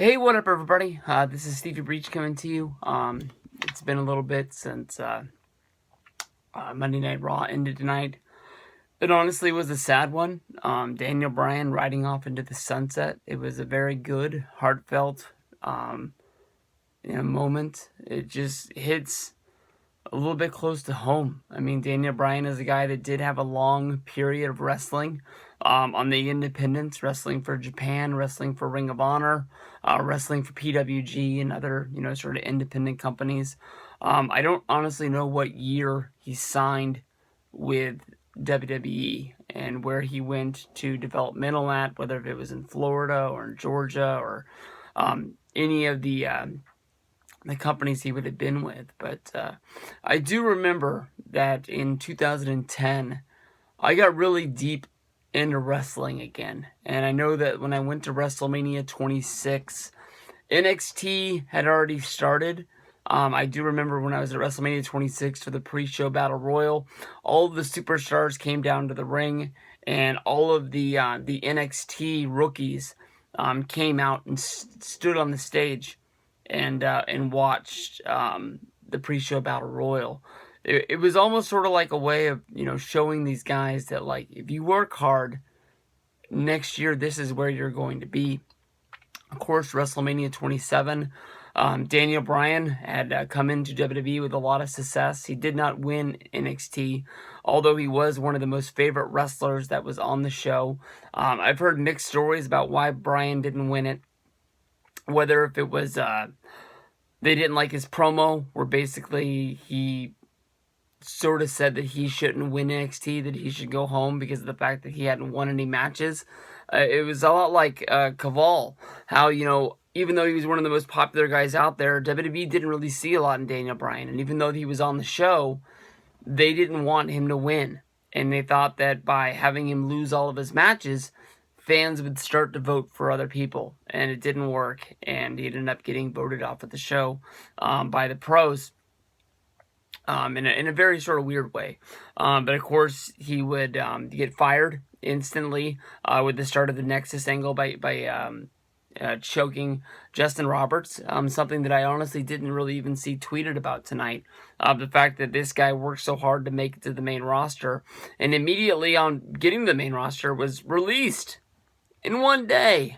Hey, what up, everybody? This is Stevie Breach coming to you. It's been a little bit since Monday Night Raw ended tonight. It honestly was a sad one. Daniel Bryan riding off into the sunset. It was a very good, heartfelt moment. It just hits a little bit close to home. I mean, Daniel Bryan is a guy that did have a long period of wrestling on the independents, wrestling for Japan, wrestling for Ring of Honor, wrestling for PWG and other, sort of independent companies. I don't honestly know what year he signed with WWE and where he went to developmental at, whether it was in Florida or in Georgia or any of the companies he would have been with. But I do remember that in 2010, I got really deep into wrestling again. And I know that when I went to WrestleMania 26, NXT had already started. I do remember when I was at WrestleMania 26 for the pre-show Battle Royal, all of the superstars came down to the ring, and all of the NXT rookies came out and stood on the stage and watched the pre-show Battle Royal. It was almost sort of like a way of, showing these guys that, like, if you work hard, next year this is where you're going to be. Of course, WrestleMania 27, Daniel Bryan had come into WWE with a lot of success. He did not win NXT, although he was one of the most favorite wrestlers that was on the show. I've heard mixed stories about why Bryan didn't win it. Whether if it was they didn't like his promo, where basically he sort of said that he shouldn't win NXT, that he should go home because of the fact that he hadn't won any matches. It was a lot like Caval, how, even though he was one of the most popular guys out there, WWE didn't really see a lot in Daniel Bryan. And even though he was on the show, they didn't want him to win. And they thought that by having him lose all of his matches, fans would start to vote for other people, and it didn't work, and he ended up getting voted off of the show by the pros in a very sort of weird way. But of course, he would get fired instantly with the start of the Nexus angle by choking Justin Roberts, something that I honestly didn't really even see tweeted about tonight. The fact that this guy worked so hard to make it to the main roster, and immediately on getting to the main roster was released in one day.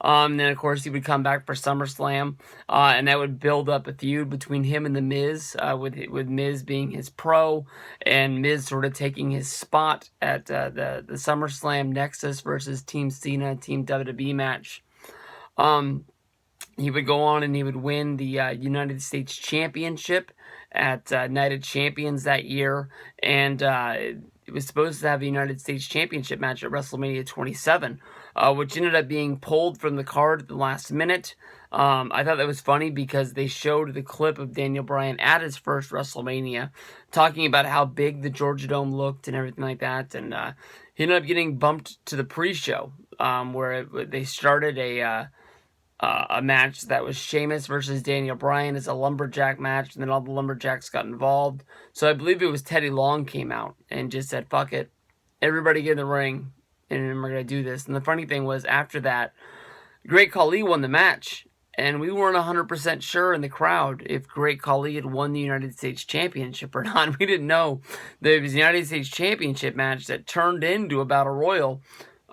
Then, of course, he would come back for SummerSlam, and that would build up a feud between him and The Miz, with Miz being his pro, and Miz sort of taking his spot at the SummerSlam Nexus versus Team Cena, Team WWE match. He would go on and he would win the United States Championship at Night of Champions that year, and it was supposed to have a United States Championship match at WrestleMania 27, which ended up being pulled from the card at the last minute. I thought that was funny because they showed the clip of Daniel Bryan at his first WrestleMania, talking about how big the Georgia Dome looked and everything like that, and he ended up getting bumped to the pre-show, where they started a match that was Sheamus versus Daniel Bryan as a lumberjack match, and then all the lumberjacks got involved. So I believe it was Teddy Long came out and just said, fuck it, everybody get in the ring, and we're going to do this. And the funny thing was, after that, Great Khali won the match, and we weren't 100% sure in the crowd if Great Khali had won the United States Championship or not. We didn't know that it was the United States Championship match that turned into a Battle Royal.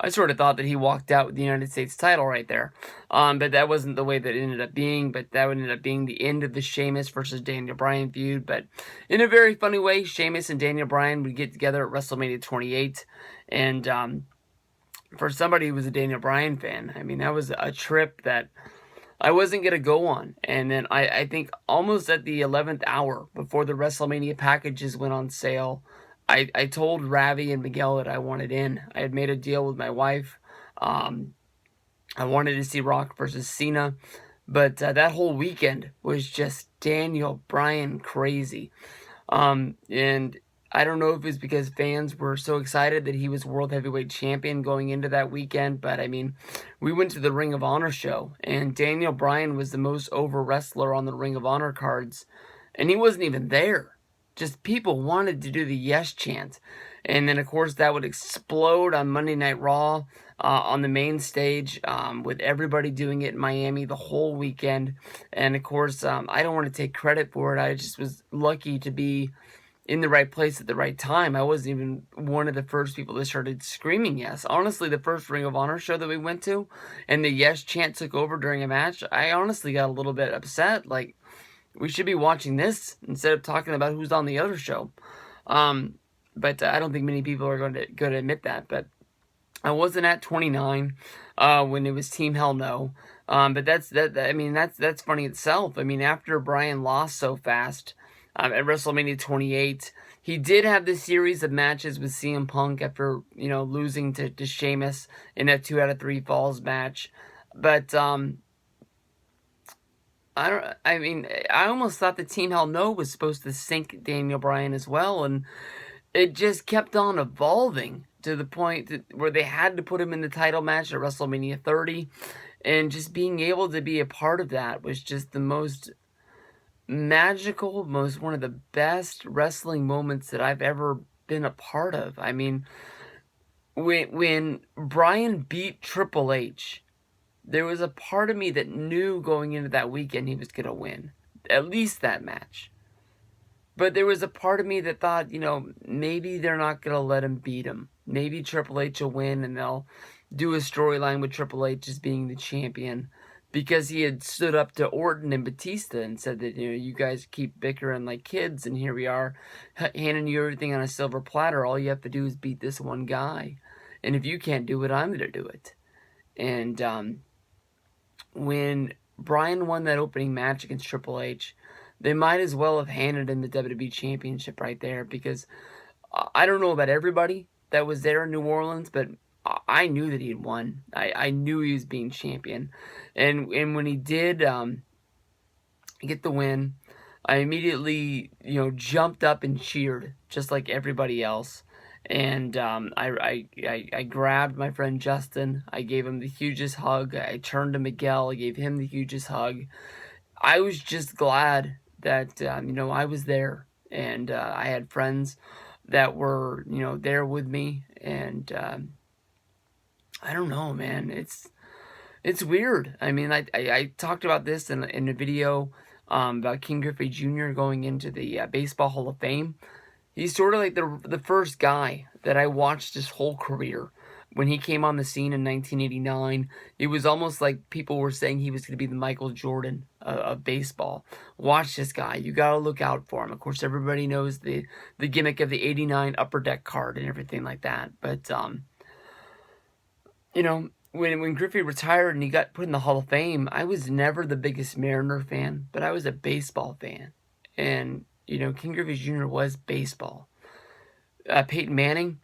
I sort of thought that he walked out with the United States title right there. But that wasn't the way that it ended up being. But that would end up being the end of the Sheamus versus Daniel Bryan feud. But in a very funny way, Sheamus and Daniel Bryan would get together at WrestleMania 28. And for somebody who was a Daniel Bryan fan, I mean, that was a trip that I wasn't going to go on. And then I think almost at the 11th hour, before the WrestleMania packages went on sale, I told Ravi and Miguel that I wanted in. I had made a deal with my wife. I wanted to see Rock versus Cena. But that whole weekend was just Daniel Bryan crazy. And I don't know if it's because fans were so excited that he was World Heavyweight Champion going into that weekend. But, I mean, we went to the Ring of Honor show, and Daniel Bryan was the most over wrestler on the Ring of Honor cards. And he wasn't even there. Just people wanted to do the yes chant. And then, of course, that would explode on Monday Night Raw on the main stage with everybody doing it in Miami the whole weekend. And, of course, I don't want to take credit for it. I just was lucky to be in the right place at the right time. I wasn't even one of the first people that started screaming yes. Honestly, the first Ring of Honor show that we went to and the yes chant took over during a match, I honestly got a little bit upset. Like, we should be watching this instead of talking about who's on the other show. But I don't think many people are going to admit that. But I wasn't at 29 when it was Team Hell No. But that's funny itself. I mean, after Bryan lost so fast at WrestleMania 28, he did have this series of matches with CM Punk after losing to Sheamus in that 2 out of 3 falls match. But I almost thought the Team Hell No was supposed to sink Daniel Bryan as well, and it just kept on evolving to the point where they had to put him in the title match at WrestleMania 30, and just being able to be a part of that was just the most magical, one of the best wrestling moments that I've ever been a part of. I mean, when Bryan beat Triple H, there was a part of me that knew going into that weekend he was going to win, at least that match. But there was a part of me that thought, maybe they're not going to let him beat him. Maybe Triple H will win and they'll do a storyline with Triple H as being the champion. Because he had stood up to Orton and Batista and said that, you guys keep bickering like kids, and here we are handing you everything on a silver platter. All you have to do is beat this one guy. And if you can't do it, I'm going to do it. And when Bryan won that opening match against Triple H, they might as well have handed him the WWE Championship right there, because I don't know about everybody that was there in New Orleans, but I knew that he had won. I knew he was being champion. And when he did get the win, I immediately, jumped up and cheered, just like everybody else. And I grabbed my friend Justin. I gave him the hugest hug. I turned to Miguel. I gave him the hugest hug. I was just glad that, I was there. And I had friends that were, there with me. And I don't know, man. It's weird. I mean, I talked about this in a video about King Griffey Jr. going into the Baseball Hall of Fame. He's sort of like the first guy that I watched his whole career. When he came on the scene in 1989, it was almost like people were saying he was going to be the Michael Jordan of baseball. Watch this guy. You got to look out for him. Of course, everybody knows the gimmick of the 89 Upper Deck card and everything like that. But, when Griffey retired and he got put in the Hall of Fame, I was never the biggest Mariner fan, but I was a baseball fan. And, King Griffey Jr. was baseball. Peyton Manning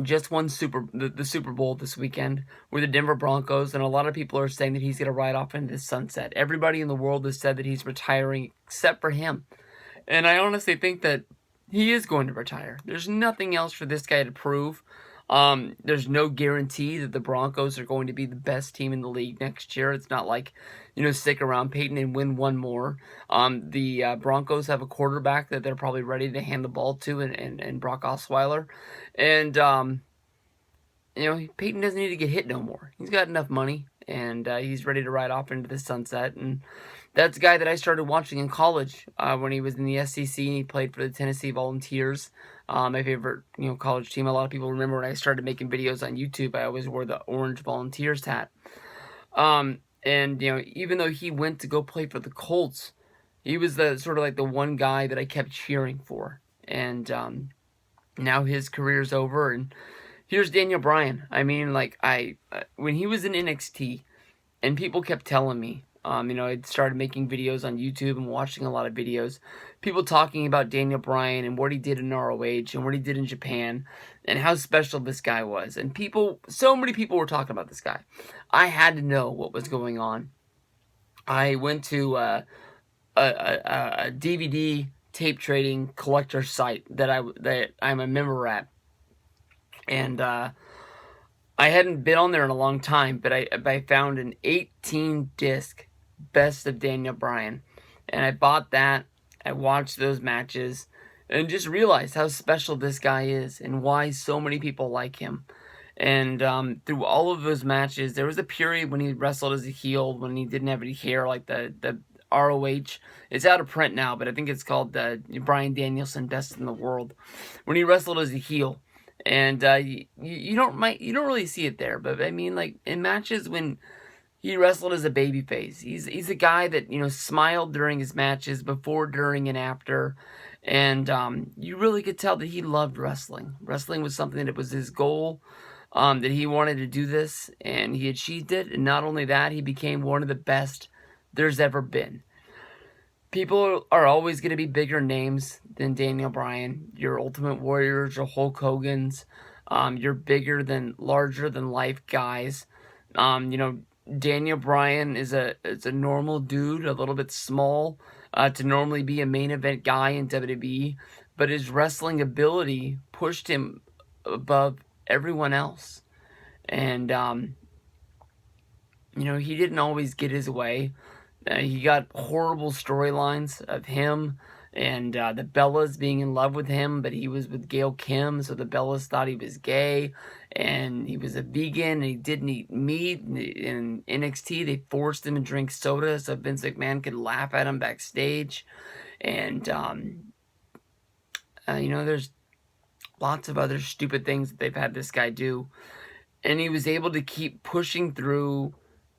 just won the Super Bowl this weekend with the Denver Broncos, and a lot of people are saying that he's going to ride off into the sunset. Everybody in the world has said that he's retiring except for him. And I honestly think that he is going to retire. There's nothing else for this guy to prove. There's no guarantee that the Broncos are going to be the best team in the league next year. It's not like, stick around Peyton and win one more. The Broncos have a quarterback that they're probably ready to hand the ball to, and Brock Osweiler. And, Peyton doesn't need to get hit no more. He's got enough money, and he's ready to ride off into the sunset. And that's a guy that I started watching in college when he was in the SEC, and he played for the Tennessee Volunteers. My favorite, college team. A lot of people remember when I started making videos on YouTube, I always wore the orange Volunteers hat. And, even though he went to go play for the Colts, he was the sort of like the one guy that I kept cheering for. And now his career's over, and here's Daniel Bryan. I mean, when he was in NXT, and people kept telling me, I'd started making videos on YouTube and watching a lot of videos. People talking about Daniel Bryan and what he did in ROH and what he did in Japan and how special this guy was. And so many people were talking about this guy. I had to know what was going on. I went to a DVD tape trading collector site that I'm a member at. And I hadn't been on there in a long time, but I found an 18-disc Best of Daniel Bryan. And I bought that. I watched those matches. and just realized how special this guy is and why so many people like him. And through all of those matches, there was a period when he wrestled as a heel, when he didn't have any hair, like the ROH. It's out of print now, but I think it's called Bryan Danielson Best in the World. When he wrestled as a heel, and you don't really see it there, but I mean, like in matches when he wrestled as a babyface, he's a guy that smiled during his matches, before, during, and after. And you really could tell that he loved wrestling. Wrestling was something that was his goal. That he wanted to do this, and he achieved it. And not only that, he became one of the best there's ever been. People are always going to be bigger names than Daniel Bryan. Your Ultimate Warriors, your Hulk Hogan's. You're bigger than, larger than life guys. Daniel Bryan is a normal dude, a little bit small to normally be a main event guy in WWE, but his wrestling ability pushed him above everyone else. And he didn't always get his way. He got horrible storylines of him and the Bellas being in love with him, but he was with Gail Kim, so the Bellas thought he was gay, and he was a vegan, and he didn't eat meat. In NXT, they forced him to drink soda so Vince McMahon could laugh at him backstage. And there's lots of other stupid things that they've had this guy do. And he was able to keep pushing through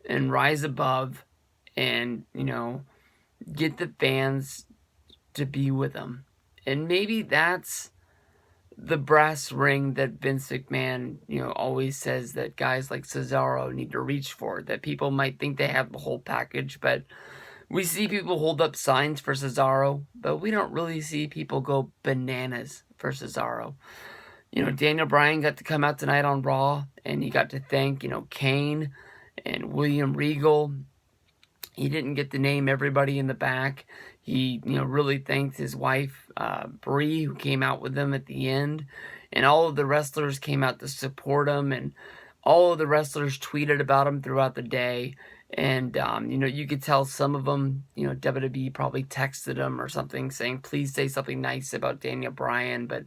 and rise above and, get the fans to be with him. And maybe that's the brass ring that Vince McMahon, always says that guys like Cesaro need to reach for. That people might think they have the whole package, but we see people hold up signs for Cesaro, but we don't really see people go bananas for Cesaro. Daniel Bryan got to come out tonight on Raw, and he got to thank, Kane and William Regal. He didn't get to name everybody in the back. He, really thanked his wife, Brie, who came out with him at the end. And all of the wrestlers came out to support him, and all of the wrestlers tweeted about him throughout the day. And, you could tell some of them, WWE probably texted him or something saying, please say something nice about Daniel Bryan. But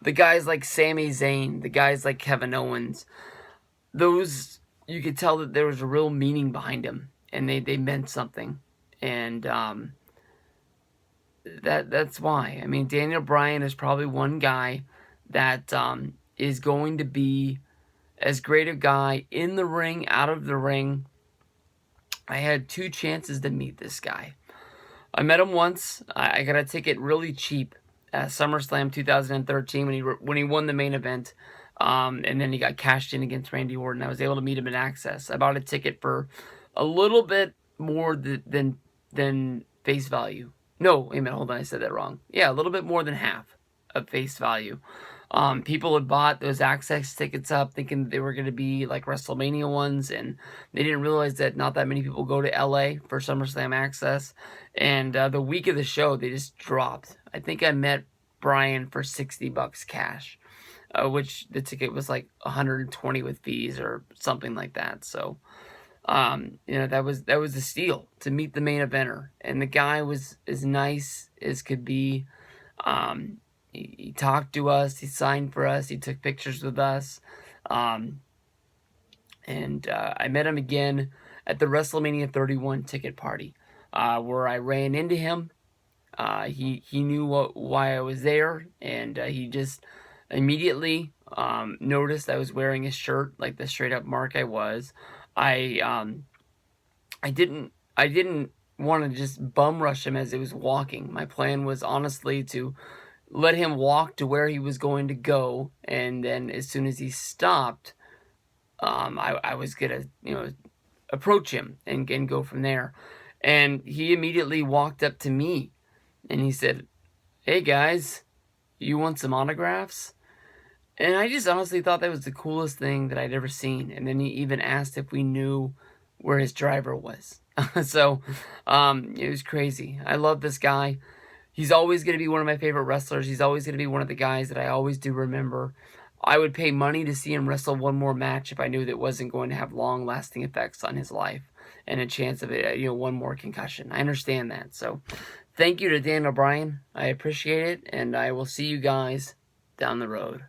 the guys like Sami Zayn, the guys like Kevin Owens, those, you could tell that there was a real meaning behind them, and they meant something. And that's why. I mean, Daniel Bryan is probably one guy that is going to be as great a guy in the ring, out of the ring. I had 2 chances to meet this guy. I met him once. I got a ticket really cheap at SummerSlam 2013 when he won the main event. And then he got cashed in against Randy Orton. I was able to meet him in Access. I bought a ticket for a little bit more than face value. No, wait a minute, hold on, I said that wrong. Yeah, a little bit more than half of face value. People had bought those Access tickets up thinking that they were going to be like WrestleMania ones, and they didn't realize that not that many people go to LA for SummerSlam Access. And the week of the show, they just dropped. I think I met Bryan for $60 cash, which the ticket was like $120 with fees or something like that. So, that was a steal to meet the main eventer, and the guy was as nice as could be. He talked to us, he signed for us, he took pictures with us, and I met him again at the WrestleMania 31 ticket party, where I ran into him. He knew why I was there, and he just immediately noticed I was wearing a shirt like the straight up mark I was. I didn't want to just bum rush him as he was walking. My plan was honestly to let him walk to where he was going to go, and then as soon as he stopped, I was gonna approach him and go from there. And he immediately walked up to me and he said, "Hey guys, you want some autographs?" And I just honestly thought that was the coolest thing that I'd ever seen. And then he even asked if we knew where his driver was. So, it was crazy. I love this guy. He's always going to be one of my favorite wrestlers. He's always going to be one of the guys that I always do remember. I would pay money to see him wrestle one more match if I knew that it wasn't going to have long-lasting effects on his life and a chance of it, one more concussion. I understand that. So, thank you to Daniel Bryan. I appreciate it, and I will see you guys down the road.